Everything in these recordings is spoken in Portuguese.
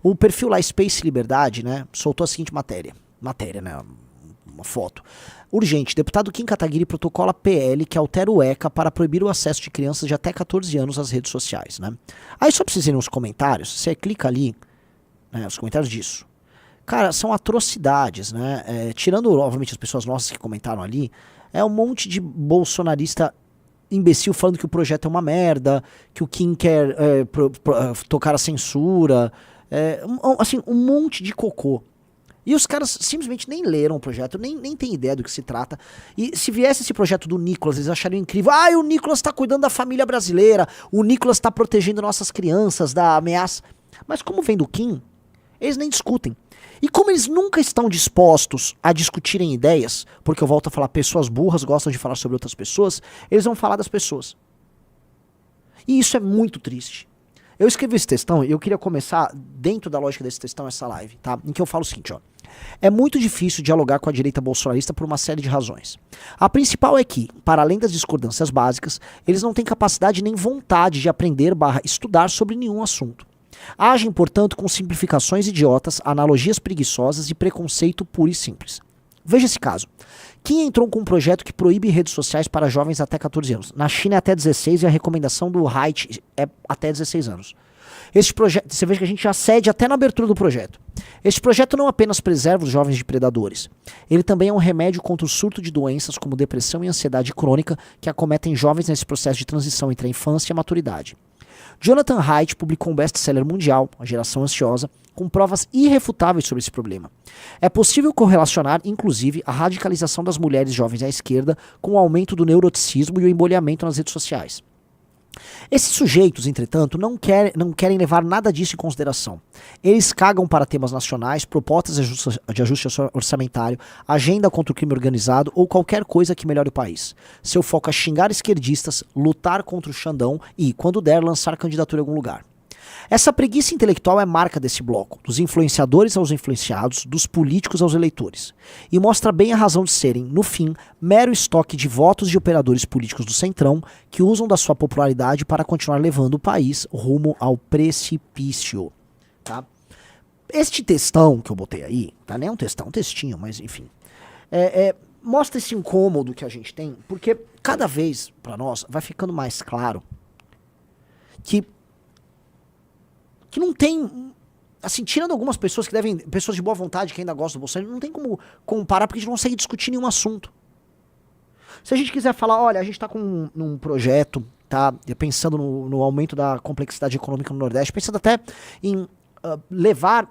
O perfil lá Space Liberdade, né, soltou a seguinte matéria, né, uma foto. Urgente, deputado Kim Kataguiri protocola PL que altera o ECA para proibir o acesso de crianças de até 14 anos às redes sociais, né. Aí só pra vocês verem os comentários, você clica ali, né, os comentários disso. Cara, são atrocidades, né, tirando, obviamente, as pessoas nossas que comentaram ali, é um monte de bolsonarista imbecil falando que o projeto é uma merda, que o Kim quer tocar a censura, assim, um monte de cocô. E os caras simplesmente nem leram o projeto, nem tem ideia do que se trata. E se viesse esse projeto do Nicolas, eles achariam incrível. Ah, o Nicolas tá cuidando da família brasileira, o Nicolas tá protegendo nossas crianças da ameaça. Mas como vem do Kim, eles nem discutem. E como eles nunca estão dispostos a discutirem ideias, porque eu volto a falar, pessoas burras gostam de falar sobre outras pessoas, eles vão falar das pessoas. E isso é muito triste. Eu escrevi esse textão e eu queria começar, dentro da lógica desse textão, essa live, tá? Em que eu falo o seguinte, ó. É muito difícil dialogar com a direita bolsonarista por uma série de razões. A principal é que, para além das discordâncias básicas, eles não têm capacidade nem vontade de aprender / estudar sobre nenhum assunto. Agem, portanto, com simplificações idiotas, analogias preguiçosas e preconceito puro e simples. Veja esse caso. Kim entrou com um projeto que proíbe redes sociais para jovens até 14 anos. Na China é até 16 e a recomendação do Reich é até 16 anos. Este projeto, você veja que a gente já cede até na abertura do projeto. Este projeto não apenas preserva os jovens de predadores. Ele também é um remédio contra o surto de doenças como depressão e ansiedade crônica que acometem jovens nesse processo de transição entre a infância e a maturidade. Jonathan Haidt publicou um best-seller mundial, A Geração Ansiosa, com provas irrefutáveis sobre esse problema. É possível correlacionar, inclusive, a radicalização das mulheres jovens à esquerda com o aumento do neuroticismo e o embolhamento nas redes sociais. Esses sujeitos, entretanto, não querem levar nada disso em consideração. Eles cagam para temas nacionais, propostas de ajuste orçamentário, agenda contra o crime organizado ou qualquer coisa que melhore o país. Seu foco é xingar esquerdistas, lutar contra o Xandão e, quando der, lançar candidatura em algum lugar. Essa preguiça intelectual é marca desse bloco, dos influenciadores aos influenciados, dos políticos aos eleitores. E mostra bem a razão de serem, no fim, mero estoque de votos de operadores políticos do Centrão que usam da sua popularidade para continuar levando o país rumo ao precipício. Tá? Este textão que eu botei aí, tá? Nem é um textão, é um textinho, mas enfim. Mostra esse incômodo que a gente tem, porque cada vez, para nós, vai ficando mais claro que não tem, assim, tirando algumas pessoas pessoas de boa vontade que ainda gostam do Bolsonaro, não tem como comparar porque a gente não consegue discutir nenhum assunto. Se a gente quiser falar, olha, a gente tá com um projeto, tá, pensando no aumento da complexidade econômica no Nordeste, pensando até em levar,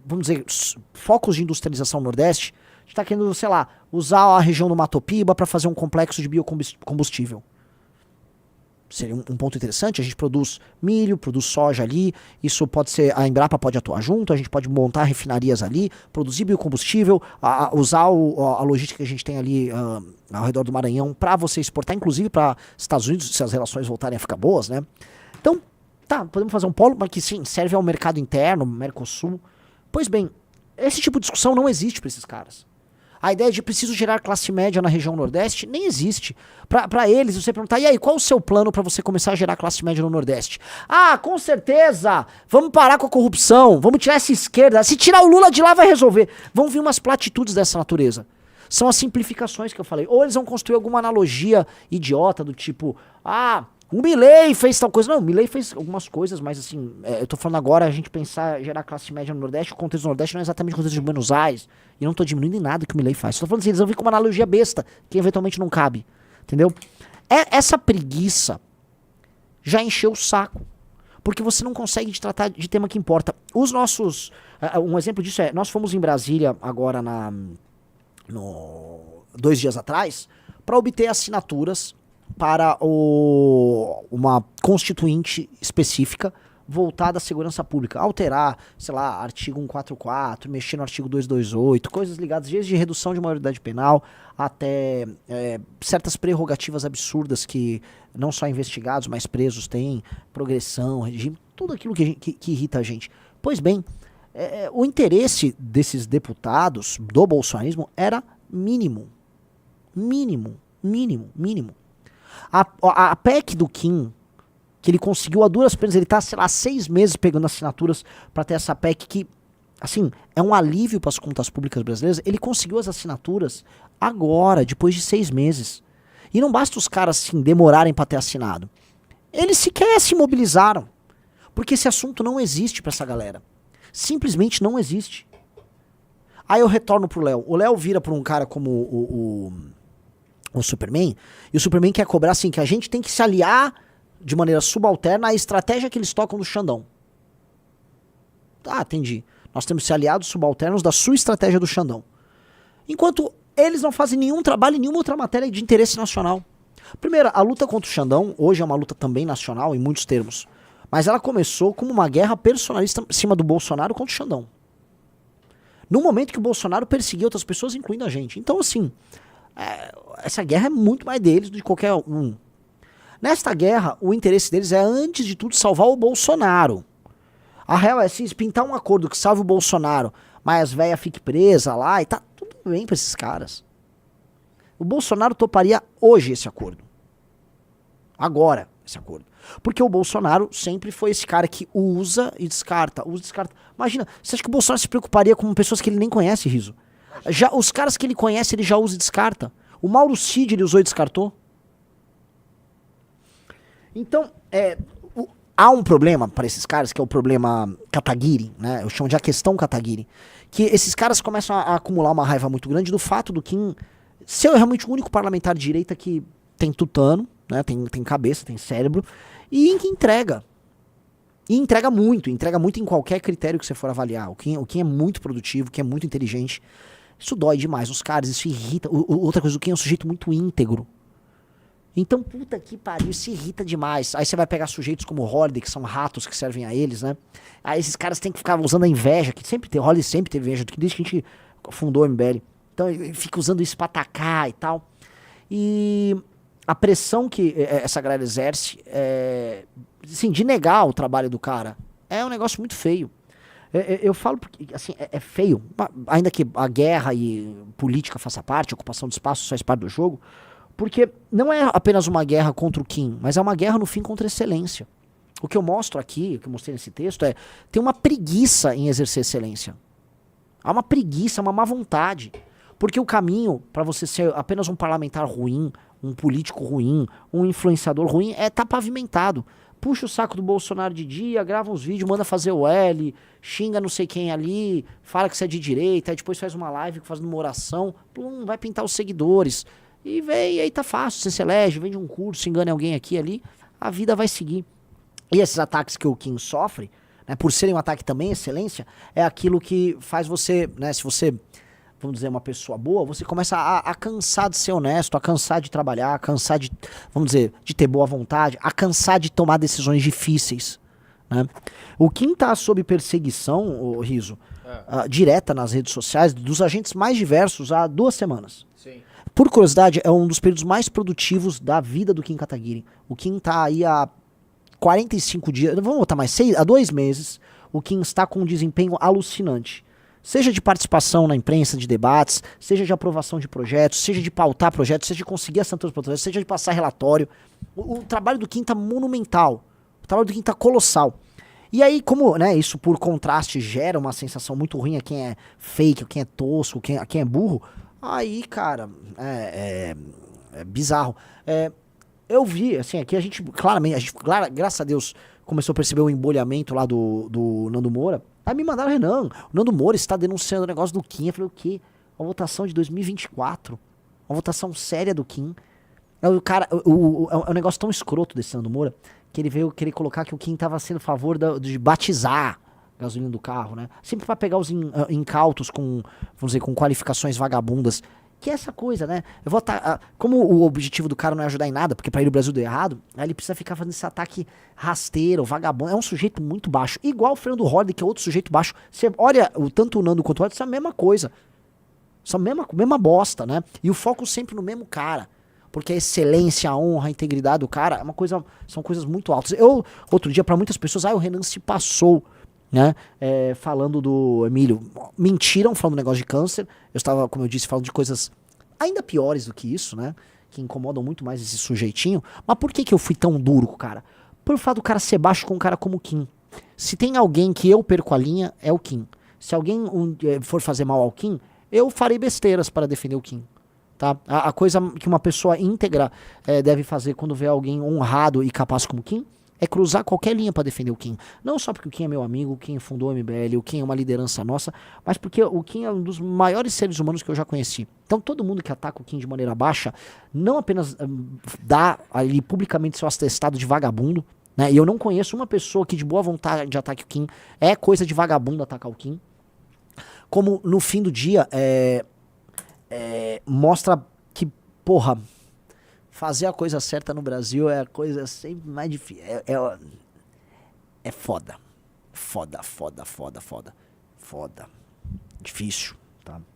vamos dizer, focos de industrialização no Nordeste, a gente tá querendo, sei lá, usar a região do Mato Piba para fazer um complexo de biocombustível. Seria um ponto interessante, a gente produz milho, produz soja ali, isso pode ser, a Embrapa pode atuar junto, a gente pode montar refinarias ali, produzir biocombustível, usar a logística que a gente tem ali ao redor do Maranhão para você exportar, inclusive para Estados Unidos, se as relações voltarem a ficar boas, né? Então, tá, podemos fazer um polo, mas que sim, serve ao mercado interno, Mercosul. Pois bem, esse tipo de discussão não existe para esses caras. A ideia de preciso gerar classe média na região Nordeste nem existe. Pra eles, você perguntar, e aí, qual o seu plano pra você começar a gerar classe média no Nordeste? Ah, com certeza, vamos parar com a corrupção, vamos tirar essa esquerda, se tirar o Lula de lá vai resolver. Vão vir umas platitudes dessa natureza. São as simplificações que eu falei. Ou eles vão construir alguma analogia idiota do tipo, o Milei fez tal coisa. Não, o Milei fez algumas coisas, mas assim, eu tô falando agora a gente pensar gerar classe média no Nordeste, o contexto do Nordeste não é exatamente o contexto de Buenos Aires, e não tô diminuindo em nada que o Milei faz. Só tô falando assim, eles vão vir com uma analogia besta, que eventualmente não cabe, entendeu? Essa preguiça já encheu o saco, porque você não consegue tratar de tema que importa. Os nossos, um exemplo disso nós fomos em Brasília agora 2 dias atrás, para obter assinaturas para uma constituinte específica voltada à segurança pública. Alterar, sei lá, artigo 144, mexer no artigo 228, coisas ligadas desde redução de maioridade penal até certas prerrogativas absurdas que não só investigados, mas presos têm, progressão, regime, tudo aquilo que irrita a gente. Pois bem, o interesse desses deputados do bolsonarismo era mínimo. Mínimo. A PEC do Kim, que ele conseguiu a duras penas, ele tá, sei lá, 6 meses pegando assinaturas pra ter essa PEC que, assim, é um alívio para as contas públicas brasileiras. Ele conseguiu as assinaturas agora, depois de 6 meses. E não basta os caras, assim, demorarem pra ter assinado. Eles sequer se mobilizaram. Porque esse assunto não existe pra essa galera. Simplesmente não existe. Aí eu retorno pro Léo. O Léo vira pra um cara como o Superman, e o Superman quer cobrar assim, que a gente tem que se aliar de maneira subalterna à estratégia que eles tocam do Xandão. Tá, entendi. Nós temos que ser aliados subalternos da sua estratégia do Xandão. Enquanto eles não fazem nenhum trabalho em nenhuma outra matéria de interesse nacional. Primeiro, a luta contra o Xandão, hoje é uma luta também nacional, em muitos termos. Mas ela começou como uma guerra personalista em cima do Bolsonaro contra o Xandão. No momento que o Bolsonaro perseguia outras pessoas, incluindo a gente. Então, assim, essa guerra é muito mais deles do que qualquer um. Nesta guerra, o interesse deles é, antes de tudo, salvar o Bolsonaro. A real é assim, se pintar um acordo que salve o Bolsonaro, mas as velhas fiquem presas lá e tá tudo bem pra esses caras. O Bolsonaro toparia hoje esse acordo. Agora, esse acordo. Porque o Bolsonaro sempre foi esse cara que usa e descarta, usa e descarta. Imagina, você acha que o Bolsonaro se preocuparia com pessoas que ele nem conhece, Riso? Já, os caras que ele conhece, ele já usa e descarta. O Mauro Cid ele usou e descartou. Então, há um problema para esses caras, que é o problema Kataguiri, né? Eu chamo de a questão Kataguiri. Que esses caras começam a acumular uma raiva muito grande do fato do Kim ser realmente o único parlamentar de direita que tem tutano, né? Tem cabeça, tem cérebro, e que entrega. E entrega muito em qualquer critério que você for avaliar. O Kim é muito produtivo, o Kim é muito inteligente. Isso dói demais os caras, isso irrita. Outra coisa, o Kim é um sujeito muito íntegro. Então, puta que pariu, isso irrita demais. Aí você vai pegar sujeitos como o Holiday, que são ratos que servem a eles, né? Aí esses caras têm que ficar usando a inveja, que sempre tem, o Holiday sempre teve inveja, desde que a gente fundou o MBL. Então ele fica usando isso pra atacar e tal. E a pressão que essa galera exerce, assim, de negar o trabalho do cara, é um negócio muito feio. Eu falo porque, assim, é feio, ainda que a guerra e política faça parte, a ocupação de espaço faz parte do jogo, porque não é apenas uma guerra contra o Kim, mas é uma guerra, no fim, contra a excelência. O que eu mostro aqui, o que eu mostrei nesse texto, tem uma preguiça em exercer excelência. Há uma preguiça, uma má vontade. Porque o caminho para você ser apenas um parlamentar ruim, um político ruim, um influenciador ruim, tá pavimentado. Puxa o saco do Bolsonaro de dia, grava uns vídeos, manda fazer o L, xinga não sei quem ali, fala que você é de direita, aí depois faz uma live fazendo uma oração, vai pintar os seguidores. E aí tá fácil, você se elege, vende um curso, engana alguém aqui ali, a vida vai seguir. E esses ataques que o Kim sofre, né, por serem um ataque também à excelência, é aquilo que faz você, né, se você, vamos dizer, uma pessoa boa, você começa a cansar de ser honesto, a cansar de trabalhar, a cansar de, vamos dizer, de ter boa vontade, a cansar de tomar decisões difíceis, né? O Kim tá sob perseguição, o Riso, direta nas redes sociais, dos agentes mais diversos há 2 semanas. Sim. Por curiosidade, é um dos períodos mais produtivos da vida do Kim Kataguiri. O Kim tá aí há 45 dias, vamos botar mais, há 2 meses, o Kim está com um desempenho alucinante. Seja de participação na imprensa, de debates, seja de aprovação de projetos, seja de pautar projetos, seja de conseguir assinatura de projetos, seja de passar relatório. O trabalho do Kim tá monumental. O trabalho do Kim tá colossal. E aí, como, né, isso por contraste gera uma sensação muito ruim a quem é fake, a quem é tosco, a quem é burro, aí, cara, é bizarro. Eu vi, assim, aqui a gente, claramente, graças a Deus, começou a perceber o embolhamento lá do Nando Moura. Aí me mandaram, Renan, o Nando Moura está denunciando o negócio do Kim. Eu falei, o quê? Uma votação de 2024. Uma votação séria do Kim. O cara, é um negócio tão escroto desse Nando Moura, que ele veio querer colocar que o Kim estava sendo a favor de batizar a gasolina do carro, né? Sempre para pegar os incautos com, vamos dizer, com qualificações vagabundas. Que é essa coisa, né? Eu vou como o objetivo do cara não é ajudar em nada, porque pra ele o Brasil deu errado, aí ele precisa ficar fazendo esse ataque rasteiro, vagabundo. É um sujeito muito baixo. Igual o Fernando Holliday, que é outro sujeito baixo. Você olha, tanto o Nando quanto o Holliday, são a mesma coisa. São a mesma bosta, né? E o foco sempre no mesmo cara. Porque a excelência, a honra, a integridade do cara é uma coisa, são coisas muito altas. Outro dia, pra muitas pessoas, o Renan se passou, né, falando do Emílio. Mentiram falando do negócio de câncer. Eu estava, como eu disse, falando de coisas ainda piores do que isso, né, que incomodam muito mais esse sujeitinho. Mas por que eu fui tão duro com o cara? Por fato do cara ser baixo com um cara como o Kim. Se tem alguém que eu perco a linha, é o Kim. Se alguém for fazer mal ao Kim, eu farei besteiras para defender o Kim. Tá? A coisa que uma pessoa íntegra deve fazer quando vê alguém honrado e capaz como o Kim é cruzar qualquer linha para defender o Kim. Não só porque o Kim é meu amigo, o Kim fundou o MBL, o Kim é uma liderança nossa, mas porque o Kim é um dos maiores seres humanos que eu já conheci. Então todo mundo que ataca o Kim de maneira baixa, não apenas dá ali publicamente seu atestado de vagabundo, né? E eu não conheço uma pessoa que de boa vontade ataque o Kim, é coisa de vagabundo atacar o Kim. Como no fim do dia, mostra que, porra, fazer a coisa certa no Brasil é a coisa sempre mais difícil. É foda. Foda. Difícil, tá?